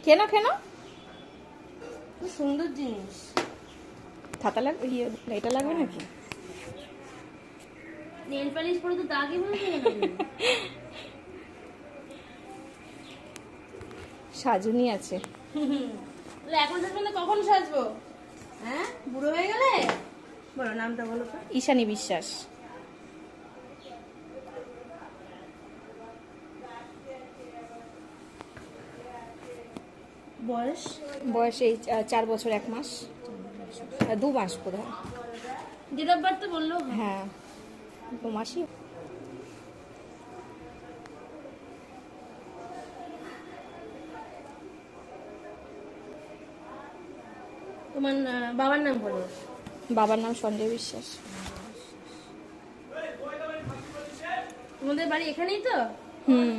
কেন কেন খুব সুন্দর জিনিস। ছাতা লাগবে, এটা লাগবে নাকি? নেল পালিশ পরে তো দাগই বলবে না। সাজুনি আছে। তাহলে এখন সাজবে না কখন সাজবো? হ্যাঁ, বুড়ো হয়ে গেলে? বলো নামটা বলো তো। ঈশানী বিশ্বাস। বয়স? বয়স এই 4 বছর 1 মাস, 2 মাস বোধ হয়। ডেট অফ বার্থ তো বললো। হ্যাঁ 2 মাসই। তোমার বাবার নাম বলো। বাবার নাম সঞ্জয় বিশ্বাস। তোমাদের বাড়ি এখানেই তো? হুম।